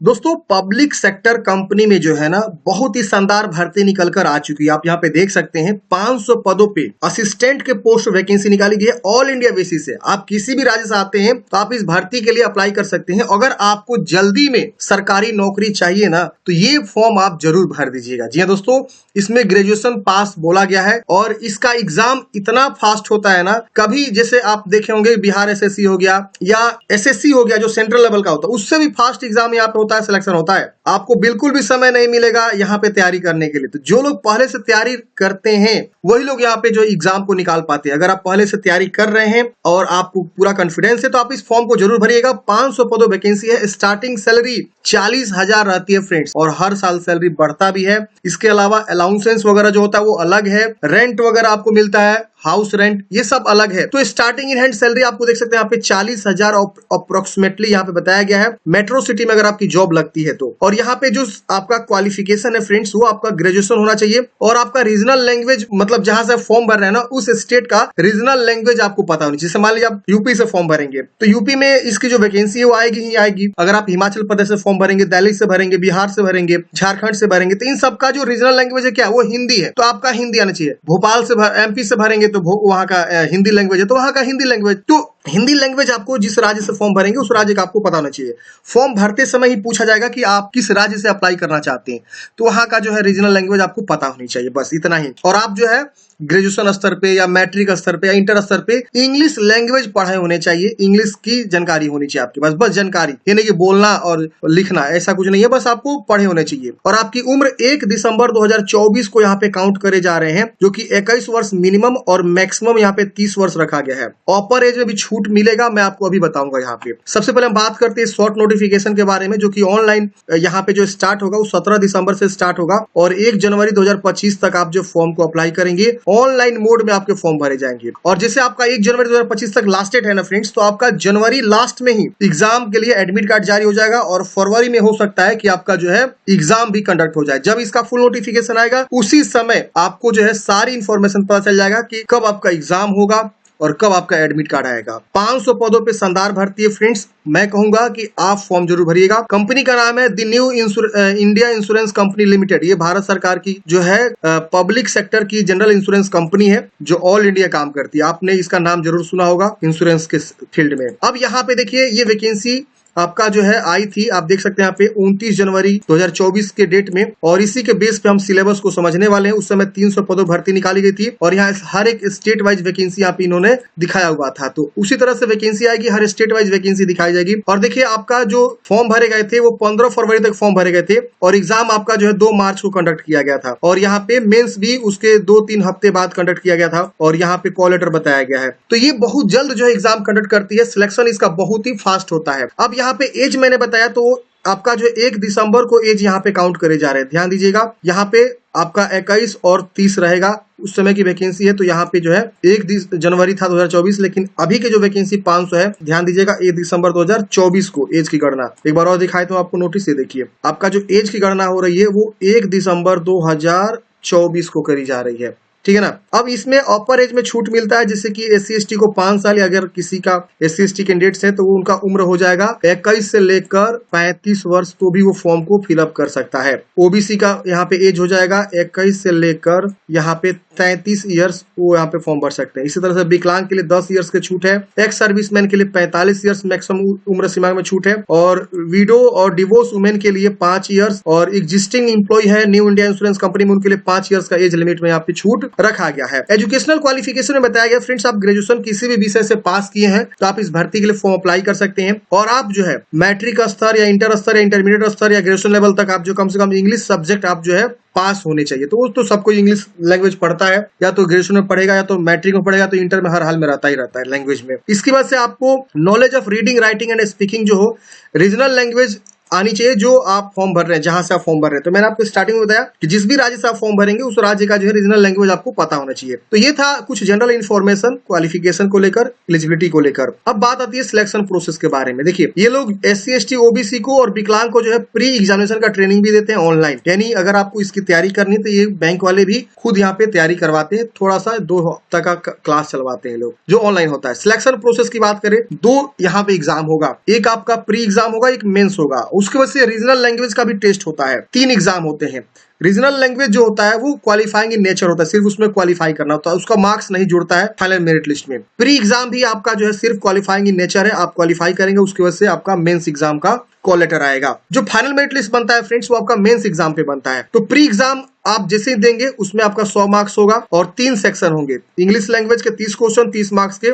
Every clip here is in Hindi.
दोस्तों पब्लिक सेक्टर कंपनी में जो है ना बहुत ही शानदार भर्ती निकल कर आ चुकी है। आप यहाँ पे देख सकते हैं 500 पदों पे असिस्टेंट के पोस्ट वैकेंसी निकाली गई है ऑल इंडिया बेसिस से। आप किसी भी राज्य से आते हैं तो आप इस भर्ती के लिए अप्लाई कर सकते हैं। अगर आपको जल्दी में सरकारी नौकरी चाहिए ना तो ये फॉर्म आप जरूर भर दीजिएगा। जी हाँ दोस्तों, इसमें ग्रेजुएशन पास बोला गया है और इसका एग्जाम इतना फास्ट होता है ना, कभी जैसे आप देखे होंगे बिहार एसएससी हो गया या एसएससी हो गया जो सेंट्रल लेवल का होता है, उससे भी फास्ट एग्जाम यहाँ पे होता है, सिलेक्शन होता है। आपको बिल्कुल भी समय नहीं मिलेगा यहाँ पे तैयारी करने के लिए। तो जो लोग पहले से तैयारी करते हैं वही लोग यहाँ पे जो एग्जाम को निकाल पाते हैं। अगर आप पहले से तैयारी कर रहे हैं और आपको पूरा कॉन्फिडेंस है तो आप इस फॉर्म को जरूर भरिएगा। 500 पदों वैकेंसी है, स्टार्टिंग सैलरी 40,000 रहती है फ्रेंड्स, और हर साल सैलरी बढ़ता भी है। इसके अलावा अलाउंसेंस वगैरह जो होता है वो अलग है, रेंट वगैरह आपको मिलता है, हाउस रेंट, ये सब अलग है। तो स्टार्टिंग इन हैंड सैलरी आपको देख सकते हैं यहाँ पे 40,000 अप्रोक्सीमेटली यहाँ पे बताया गया है, मेट्रो सिटी में अगर आपकी जॉब लगती है तो। और यहाँ पे जो आपका क्वालिफिकेशन है फ्रेंड्स वो आपका ग्रेजुएशन होना चाहिए और आपका रीजनल लैंग्वेज, मतलब जहां से फॉर्म भर रहे हैं ना उस स्टेट का रीजनल लैंग्वेज आपको पता होनी चाहिए। जैसे मान लीजिए आप यूपी से फॉर्म भरेंगे तो यूपी में इसकी जो वैकेंसी है वो आएगी ही आएगी। अगर आप हिमाचल प्रदेश से फॉर्म भरेंगे, दिल्ली से भरेंगे, बिहार से भरेंगे, झारखंड से भरेंगे, तो इन सबका जो रीजनल लैंग्वेज है क्या वो हिंदी है, तो आपका हिंदी आना चाहिए। भोपाल से एमपी से भरेंगे तो वहां का हिंदी लैंग्वेज है तो वहां का हिंदी लैंग्वेज। तो हिंदी लैंग्वेज आपको जिस राज्य से फॉर्म भरेंगे उस राज्य का आपको पता होना चाहिए। फॉर्म भरते समय ही पूछा जाएगा कि आप किस राज्य से अप्लाई करना चाहते हैं, तो वहां का जो है रीजनल लैंग्वेज आपको पता होनी चाहिए, बस इतना ही। और आप जो है ग्रेजुएशन स्तर पे या मैट्रिक स्तर पे या इंटर स्तर पे इंग्लिश लैंग्वेज पढ़े होने चाहिए, इंग्लिश की जानकारी होनी चाहिए आपके पास, बस जानकारी, ये नहीं कि बोलना और लिखना ऐसा कुछ नहीं है, बस आपको पढ़े होने चाहिए। और आपकी उम्र 1 दिसंबर 2024 को यहाँ पे काउंट करे जा रहे हैं, जो कि 21 वर्ष मिनिमम और मैक्सिमम यहाँ पे 30 वर्ष रखा गया है। अपर एज में भी छूट मिलेगा, मैं आपको अभी बताऊंगा। यहाँ पे सबसे पहले हम बात करते हैं शॉर्ट नोटिफिकेशन के बारे में, जो कि ऑनलाइन यहाँ पे जो स्टार्ट होगा वो 17 दिसंबर से स्टार्ट होगा और 1 जनवरी 2025 तक आप जो फॉर्म को अप्लाई करेंगे ऑनलाइन मोड में आपके फॉर्म भरे जाएंगे। और जैसे आपका 1 जनवरी 2025 तक लास्ट डेट है ना फ्रेंड्स, तो आपका जनवरी लास्ट में ही एग्जाम के लिए एडमिट कार्ड जारी हो जाएगा और फरवरी में हो सकता है कि आपका जो है एग्जाम भी कंडक्ट हो जाए। जब इसका फुल नोटिफिकेशन आएगा उसी समय आपको जो है सारी इंफॉर्मेशन पता चल जाएगा कि कब आपका एग्जाम होगा और कब आपका एडमिट कार्ड आएगा। 500 पदों पे शानदार भर्ती है फ्रेंड्स, मैं कहूंगा कि आप फॉर्म जरूर भरिएगा। कंपनी का नाम है the new India insurance company limited. ये भारत सरकार की जो है पब्लिक सेक्टर की जनरल इंश्योरेंस कंपनी है जो ऑल इंडिया काम करती है। आपने इसका नाम जरूर सुना होगा इंश्योरेंस के फील्ड में। अब यहाँ पे देखिए ये वैकेंसी आपका जो है आई थी, आप देख सकते हैं यहाँ पे 29 जनवरी 2024 के डेट में, और इसी के बेस पे हम सिलेबस को समझने वाले हैं। उस समय 300 पदों भर्ती निकाली गई थी और यहाँ हर एक स्टेट वाइज वैकेंसी यहाँ पे इन्होंने दिखाया हुआ था, तो उसी तरह से वैकेंसी आएगी, हर स्टेट वाइज वैकेंसी दिखाई जाएगी। और देखिए आपका जो फॉर्म भरे गए थे वो 15 फरवरी तक फॉर्म भरे गए थे और एग्जाम आपका जो है 2 मार्च को कंडक्ट किया गया था और यहाँ पे मेंस भी उसके 2-3 हफ्ते बाद कंडक्ट किया गया था और यहाँ पे कॉल लेटर बताया गया है। तो ये बहुत जल्द जो है एग्जाम कंडक्ट करती है, सिलेक्शन इसका बहुत ही फास्ट होता है। अब यहाँ पे एज मैंने बताया तो आपका जो 1 दिसंबर को एज यहाँ पे काउंट करे जा रहे हैं, ध्यान दीजिएगा। यहाँ पे आपका 21 और 30 रहेगा, उस समय की वैकेंसी है। तो यहाँ पे जो है 1 जनवरी था 2024, लेकिन अभी के जो वैकेंसी 500 है, ध्यान दीजिएगा 1 दिसंबर 2024 को एज की गणना एक बार और दिखाए तो आपको नोटिस से देखिए, आपका जो एज की गणना हो रही है वो 1 दिसंबर 2024 को करी जा रही है, ठीक है ना। अब इसमें अपर एज में छूट मिलता है, जैसे कि SC ST को 5 साल, या अगर किसी का SC ST कैंडिडेट्स है तो उनका उम्र हो जाएगा 21 से लेकर 35 वर्ष, तो भी वो फॉर्म को फिलअप कर सकता है। OBC का यहाँ पे एज हो जाएगा 21 से लेकर यहाँ पे 33 ईयर्स, वो यहाँ पे फॉर्म भर सकते हैं। इसी तरह से विकलांग के लिए 10 ईयर्स की छूट है, एक्स सर्विसमैन के लिए 45 ईयर्स मैक्सिमम उम्र सीमा में छूट है, और विडो और डिवोर्स वुमेन के लिए 5 ईयर्स, और एग्जिस्टिंग एम्प्लॉय है न्यू इंडिया इंश्योरेंस कंपनी में, उनके लिए 5 ईयर्स का एज लिमिट में यहाँ पे छूट रखा गया है। एजुकेशनल क्वालिफिकेशन में बताया गया फ्रेंड्स, आप ग्रेजुएशन किसी भी विषय से पास किए हैं तो आप इस भर्ती के लिए फॉर्म अप्लाई कर सकते हैं। और आप जो है मैट्रिक स्तर या इंटर स्तर या इंटरमीडिएट स्तर या ग्रेजुएशन लेवल तक आप जो कम से कम इंग्लिश सब्जेक्ट आप जो है पास होने चाहिए। तो सबको इंग्लिश लैंग्वेज पढ़ता है, या तो ग्रेजुएशन में पढ़ेगा या तो मैट्रिक में पढ़ेगा, तो इंटर में हर हाल में रहता ही रहता है लैंग्वेज में। इसकी वजह से आपको knowledge of reading, writing and speaking जो हो रीजनल लैंग्वेज आनी चाहिए जो आप फॉर्म भर रहे हैं, जहां से आप फॉर्म भर रहे हैं। तो मैंने आपको स्टार्टिंग में बताया कि जिस भी राज्य से आप फॉर्म भरेंगे उस राज्य का जो है रीजनल लैंग्वेज आपको पता होना चाहिए। तो ये था कुछ जनरल इन्फॉर्मेशन क्वालिफिकेशन को लेकर, एलिजिबिलिटी को लेकर। अब बात आती है सिलेक्शन प्रोसेस के बारे में। देखिए ये लोग SC ST OBC को और विकलांग को जो है प्री एग्जामिनेशन का ट्रेनिंग भी देते हैं ऑनलाइन, यानी अगर आपको इसकी तैयारी करनी है तो ये बैंक वाले भी खुद यहाँ पे तैयारी करवाते हैं, थोड़ा सा 2 हफ्ते का क्लास चलवाते हैं लोग, जो ऑनलाइन होता है। सिलेक्शन प्रोसेस की बात करें, 2 यहाँ पे एग्जाम होगा, एक आपका प्री एग्जाम होगा, एक मेंस होगा। उसके वजह से रीजनल लैंग्वेज का भी टेस्ट होता है। 3 एग्जाम होते हैं। रीजनल लैंग्वेज जो होता है वो क्वालिफाइंग इन नेचर होता है, सिर्फ उसमें क्वालिफाई करना होता है, उसका मार्क्स नहीं जुड़ता है फाइनल मेरिट लिस्ट में। प्री एग्जाम भी आपका जो है सिर्फ क्वालिफाइंग इन नेचर है, आप क्वालिफाई करेंगे उसकी वजह से आपका मेंस एग्जाम का कॉल लेटर आएगा। जो फाइनल मेरिट लिस्ट बनता है फ्रेंड्स वो आपका मेंस एग्जाम पे बनता है। तो प्री एग्जाम आप जैसे ही देंगे उसमें आपका 100 मार्क्स होगा और 3 सेक्शन होंगे। इंग्लिश लैंग्वेज के 30 क्वेश्चन 30 मार्क्स के,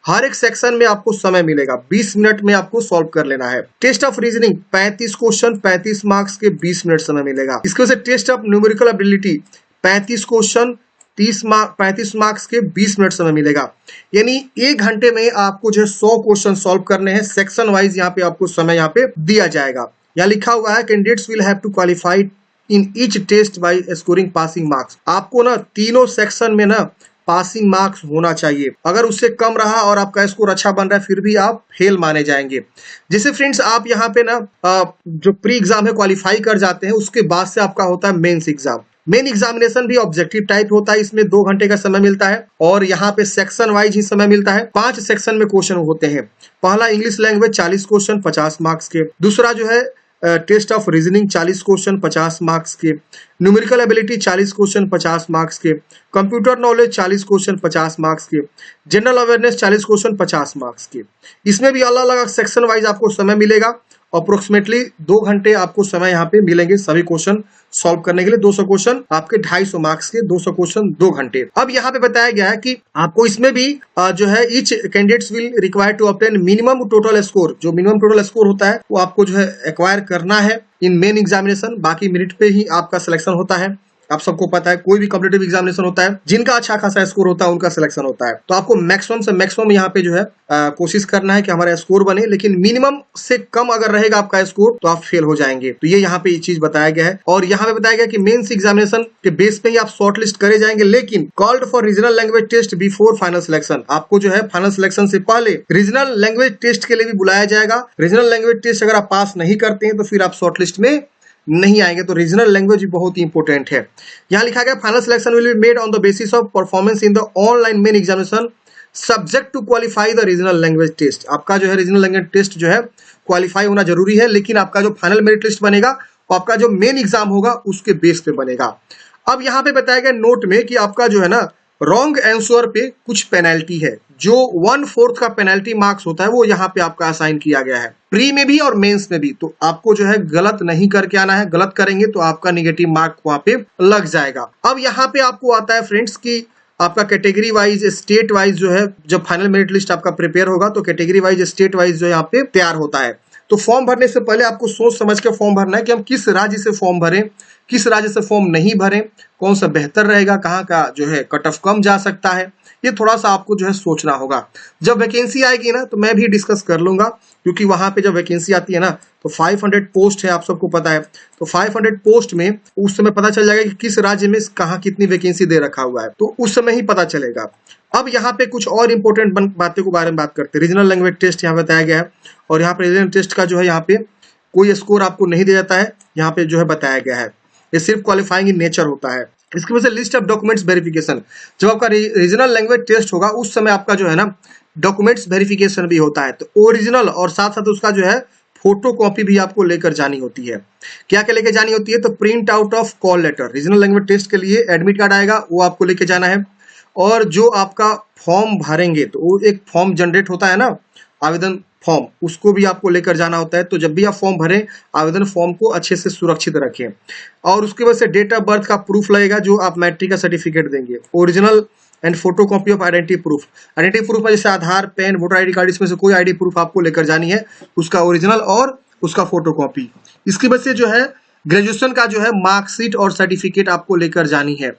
हर एक सेक्शन में आपको समय मिलेगा, 20 मिनट में आपको सॉल्व कर लेना है। Test of reasoning 35 question 35 marks के 20 मिनट समय मिलेगा। इसके वजह से test of numerical ability 35 question 35 marks के 20 मिनट समय मिलेगा। यानी 1 घंटे में आपको जो है 100 क्वेश्चन सॉल्व करने हैं। सेक्शन वाइज यहाँ पे आपको समय यहाँ पे दिया जाएगा। यहाँ लिखा हुआ है candidates will have to qualify in each test by scoring passing marks. आपको ना तीनों सेक्शन में ना पासिंग मार्क्स होना चाहिए। अगर उससे कम रहा और आपका स्कोर अच्छा बन रहा है फिर भी आप फेल माने जाएंगे। जैसे फ्रेंड्स आप यहाँ पे ना जो प्री एग्जाम है क्वालिफाई कर जाते हैं, उसके बाद से आपका होता है मेंस एग्जाम। मेन एग्जामिनेशन भी ऑब्जेक्टिव टाइप होता है, इसमें 2 घंटे का समय मिलता है और यहाँ पे सेक्शन वाइज ही समय मिलता है। 5 सेक्शन में क्वेश्चन होते हैं। पहला इंग्लिश लैंग्वेज 40 क्वेश्चन 50 मार्क्स के, दूसरा जो है test of reasoning 40 question 50 marks के, न्यूमेरिकल एबिलिटी 40 क्वेश्चन 50 मार्क्स के, कंप्यूटर नॉलेज 40 क्वेश्चन 50 मार्क्स के, जनरल अवेयरनेस 40 क्वेश्चन 50 मार्क्स के। इसमें भी अलग अलग सेक्शन वाइज आपको समय मिलेगा। अप्रोक्सीमेटली 2 घंटे आपको समय यहाँ पे मिलेंगे सभी क्वेश्चन सॉल्व करने के लिए। 200 क्वेश्चन आपके 250 मार्क्स के, 200 क्वेश्चन 2 घंटे। अब यहाँ पे बताया गया है कि आपको इसमें भी जो है each candidates will require to obtain minimum total score. जो मिनिमम टोटल स्कोर होता है वो आपको जो है एक्वायर करना है इन मेन एग्जामिनेशन। बाकी मेरिट पे ही आपका सिलेक्शन होता है। आप सबको पता है कोई भी कॉम्पिटिटिव एग्जामिनेशन होता है, जिनका अच्छा खासा स्कोर होता है उनका सिलेक्शन होता है। तो आपको मैक्सिमम से मैक्सिमम यहाँ पे जो है कोशिश करना है कि हमारा स्कोर बने, लेकिन मिनिमम से कम अगर रहेगा आपका स्कोर तो आप फेल हो जाएंगे। तो ये यहाँ पे ये चीज बताया गया है। और यहाँ पे बताया गया कि मेंस एग्जामिनेशन के बेस पे ही आप शॉर्ट लिस्ट करे जाएंगे, लेकिन called for regional language test before final selection. आपको जो है फाइनल सिलेक्शन से पहले रीजनल लैंग्वेज टेस्ट के लिए भी बुलाया जाएगा। रीजनल लैंग्वेज टेस्ट अगर आप पास नहीं करते हैं तो फिर आप शॉर्ट लिस्ट में नहीं आएंगे। तो रीजनल लैंग्वेज बहुत ही इंपॉर्टेंट है। यहाँ लिखा गया final selection will be made on the basis of performance in the online main examination subject to qualify the regional language test. आपका जो है रीजनल लैंग्वेज टेस्ट जो है क्वालिफाई होना जरूरी है, लेकिन आपका जो फाइनल मेरिट लिस्ट बनेगा वो आपका जो मेन एग्जाम होगा उसके बेस पे बनेगा। अब यहाँ पे बताया गया नोट में कि आपका जो है ना रॉन्ग आंसर पे कुछ पेनल्टी है। जो 1/4 का पेनल्टी मार्क्स होता है वो यहाँ पे आपका असाइन किया गया है, प्री में भी और मेंस में भी। तो आपको जो है गलत नहीं करके आना है, गलत करेंगे तो आपका निगेटिव मार्क वहां पे लग जाएगा। अब यहाँ पे आपको आता है फ्रेंड्स कि आपका कैटेगरी वाइज स्टेट वाइज जो है जब फाइनल मेरिट लिस्ट आपका प्रिपेयर होगा तो कैटेगरी वाइज स्टेट वाइज जो यहाँ पे तैयार होता है। तो फॉर्म भरने से पहले आपको सोच समझ के फॉर्म भरना है कि हम किस राज्य से फॉर्म भरें, किस राज्य से फॉर्म नहीं भरें, कौन सा बेहतर रहेगा, कहाँ का जो है कट ऑफ कम जा सकता है, ये थोड़ा सा आपको जो है सोचना होगा। जब वैकेंसी आएगी ना तो मैं भी डिस्कस कर लूंगा, क्योंकि वहां पे जब वैकेंसी आती है ना तो 500 पोस्ट है, आप सबको पता है। तो 500 पोस्ट में उस समय पता चल जाएगा कि किस राज्य में कहाँ कितनी वैकेंसी दे रखा हुआ है, तो उस समय ही पता चलेगा। अब यहाँ पे कुछ और इंपॉर्टेंट बातों के बारे में बात करते हैं। रीजनल लैंग्वेज टेस्ट यहाँ बताया गया है और यहाँ पे रीजनल टेस्ट का जो है यहाँ पे कोई स्कोर आपको नहीं दिया जाता है, यहाँ पे जो है बताया गया है। ये सिर्फ क्वालिफाइंग इन नेचर होता है। इसकी वजह से लिस्ट ऑफ डॉक्यूमेंट्स वेरिफिकेशन, जब आपका रीजनल लैंग्वेज टेस्ट होगा उस समय आपका जो है ना डॉक्यूमेंट्स वेरिफिकेशन भी होता है। तो ओरिजिनल और साथ साथ उसका जो है फोटो कॉपी भी आपको लेकर जानी होती है। क्या क्या लेकर जानी होती है? तो print out of call letter, regional language test के लिए एडमिट कार्ड आएगा वो आपको लेके जाना है। और जो आपका फॉर्म भरेंगे तो वो एक फॉर्म जनरेट होता है ना आवेदन फॉर्म, उसको भी आपको लेकर जाना होता है। तो जब भी आप फॉर्म भरें आवेदन फॉर्म को अच्छे से सुरक्षित रखें। और उसके बाद से डेट ऑफ बर्थ का प्रूफ लगेगा जो आप मैट्रिक का सर्टिफिकेट देंगे। Original and photo copy of identity proof, identity proof में जैसे आधार, पैन, वोटर आईडी कार्ड, इसमें से कोई आईडी प्रूफ आपको लेकर जानी है, उसका ओरिजिनल और उसका फोटो कॉपी। इसकी वजह से जो है ग्रेजुएशन का जो है मार्कशीट और सर्टिफिकेट आपको लेकर जानी है।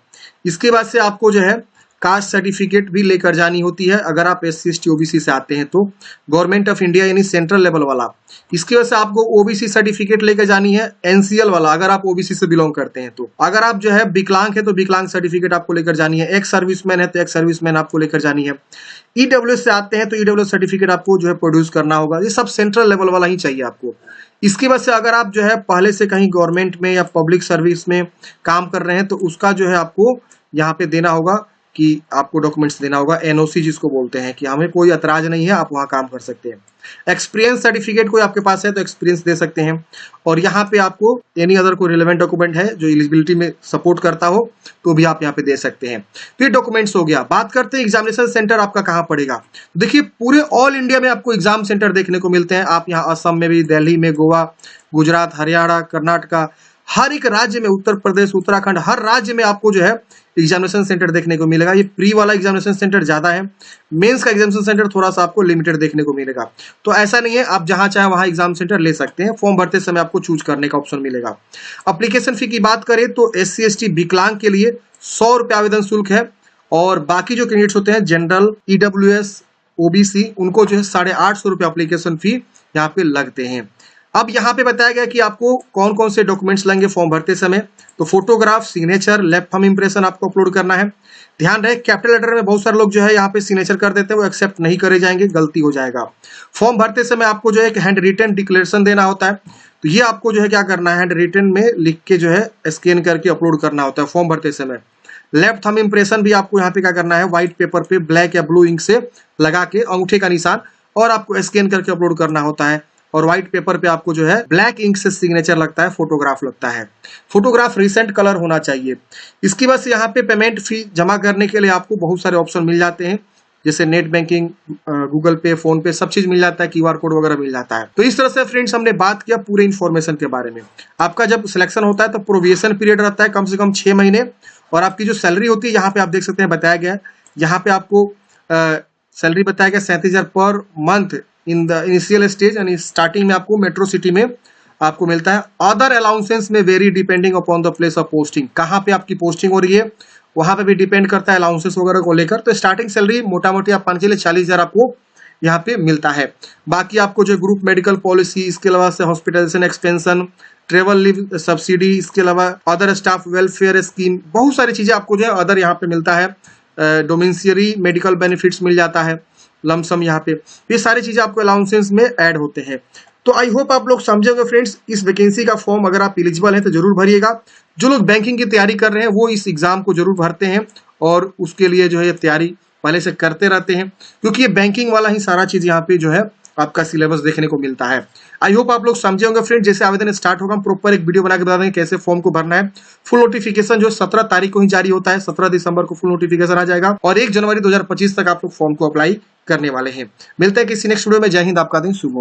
इसके बाद से आपको जो है कास्ट सर्टिफिकेट भी लेकर जानी होती है अगर आप SC ST OBC से आते हैं तो, गवर्नमेंट ऑफ इंडिया यानी सेंट्रल लेवल वाला। इसकी वजह से आपको OBC सर्टिफिकेट लेकर जानी है, NCL वाला अगर आप OBC से बिलोंग करते हैं तो। अगर आप जो है विकलांग है तो विकलांग सर्टिफिकेट आपको लेकर जानी है, एक्स सर्विसमैन है तो एक्स सर्विसमैन आपको लेकर जानी है। EWS से आते हैं तो EWS सर्टिफिकेट आपको जो है प्रोड्यूस करना होगा। ये सब सेंट्रल लेवल वाला ही चाहिए आपको। इसकी वजह से अगर आप जो है पहले से कहीं गवर्नमेंट में या पब्लिक सर्विस में काम कर रहे हैं तो उसका जो है आपको यहाँ पे देना होगा कि आपको डॉक्यूमेंट्स देना होगा, NOC जिसको बोलते हैं कि हमें कोई ऐतराज नहीं है, आप वहाँ काम कर सकते हैं। एक्सपीरियंस सर्टिफिकेट कोई आपके पास है तो एक्सपीरियंस दे सकते हैं। और यहाँ पे आपको एनी अदर कोई रिलेवेंट डॉक्यूमेंट है जो एलिजिबिलिटी में सपोर्ट करता हो तो भी आप यहाँ पे दे सकते हैं। तो ये डॉक्यूमेंट्स हो गया। बात करते हैं एग्जामिनेशन सेंटर आपका कहाँ पड़ेगा। देखिए पूरे ऑल इंडिया में आपको एग्जाम सेंटर देखने को मिलते हैं। आप यहाँ असम में भी, दिल्ली में, गोवा, गुजरात, हरियाणा, कर्नाटका, हर एक राज्य में, उत्तर प्रदेश, उत्तराखंड, हर राज्य में आपको जो है एग्जामिनेशन सेंटर देखने को मिलेगा। ये प्री वाला एग्जामिनेशन सेंटर ज्यादा है, मेंस का एग्जामिनेशन सेंटर थोड़ा सा आपको लिमिटेड देखने को मिलेगा। तो ऐसा नहीं है, आप जहां चाहे वहां एग्जाम सेंटर ले सकते हैं। फॉर्म भरते समय आपको चूज करने का ऑप्शन मिलेगा। एप्लीकेशन फी की बात करें तो SC ST विकलांग के लिए 100 रुपये आवेदन शुल्क है, और बाकी जो कैंडिडेट्स होते हैं जनरल, EWS, OBC, उनको जो है 850 रुपये एप्लीकेशन फी यहाँ पे लगते हैं। अब यहाँ पे बताया गया कि आपको कौन कौन से डॉक्यूमेंट्स लगेंगे फॉर्म भरते समय। तो photograph, signature, left thumb impression आपको अपलोड करना है। ध्यान रहे कैपिटल लेटर में बहुत सारे लोग जो है यहाँ पे सिग्नेचर कर देते हैं, वो एक्सेप्ट नहीं करे जाएंगे, गलती हो जाएगा। फॉर्म भरते समय आपको जो है हैंड रिटन डिक्लेरेशन देना होता है। तो ये आपको जो है क्या करना है, हैंड रिटन में लिख के जो है स्कैन करके अपलोड करना होता है फॉर्म भरते समय। लेफ्ट थंब इंप्रेशन भी आपको यहाँ पे क्या करना है, व्हाइट पेपर पे ब्लैक या ब्लू इंक से लगा के अंगूठे का निशान, और आपको स्कैन करके अपलोड करना होता है। और व्हाइट पेपर पे आपको जो है ब्लैक इंक से सिग्नेचर लगता है, फोटोग्राफ लगता है। फोटोग्राफ रिसेंट कलर होना चाहिए। इसकी बस यहाँ पे पेमेंट फी जमा करने के लिए आपको बहुत सारे ऑप्शन मिल जाते हैं, जैसे नेट बैंकिंग, गूगल पे, फोन पे, सब चीज मिल जाता है, QR कोड वगैरह मिल जाता है। तो इस तरह से फ्रेंड्स हमने बात किया पूरे इन्फॉर्मेशन के बारे में। आपका जब सिलेक्शन होता है तो प्रोविएशन पीरियड रहता है कम से कम 6 महीने, और आपकी जो सैलरी होती है यहाँ पे आप देख सकते हैं बताया गया है। यहाँ पे आपको सैलरी बताया गया 37,000 per month in the initial stage, यानी स्टार्टिंग में आपको मेट्रो सिटी में आपको मिलता है। अदर अलाउंसेस में very depending upon the place of posting, कहाँ पे आपकी पोस्टिंग हो रही है वहां पे भी डिपेंड करता है अलाउंसेस वगैरह को लेकर। तो स्टार्टिंग सैलरी मोटा मोटी आप मान के लिए 40,000 आपको यहाँ पे मिलता है। बाकी आपको जो ग्रुप मेडिकल पॉलिसी, इसके अलावा से hospitalisation expansion, travel leave subsidy, इसके अलावा अदर स्टाफ वेलफेयर स्कीम, बहुत सारी चीजें आपको जो है अदर यहाँ पे मिलता है। डोमेंशियरी मेडिकल बेनिफिट्स मिल जाता है, लमसम यहाँ पे, ये सारी चीजें आपको अलाउंसेस में ऐड होते हैं। तो आई होप आप लोग समझेंगे फ्रेंड्स। इस वैकेंसी का फॉर्म अगर आप एलिजिबल हैं तो जरूर भरिएगा। जो लोग बैंकिंग की तैयारी कर रहे हैं वो इस एग्जाम को जरूर भरते हैं, और उसके लिए जो है तैयारी पहले से करते रहते हैं, क्योंकि ये बैंकिंग वाला ही सारा चीज यहाँ पे जो है आपका सिलेबस देखने को मिलता है। आई होप आप लोग समझे होंगे फ्रेंड। जैसे आवेदन स्टार्ट होगा हम प्रॉपर एक वीडियो बना के बता देंगे कैसे फॉर्म को भरना है। फुल नोटिफिकेशन जो 17 तारीख को ही जारी होता है, 17 दिसंबर को फुल नोटिफिकेशन आ जाएगा, और 1 जनवरी 2025 तक आप लोग फॉर्म को अप्लाई करने वाले हैं। मिलते हैं किसी नेक्स्ट वीडियो में। जय हिंद, आपका दिन शुभ हो।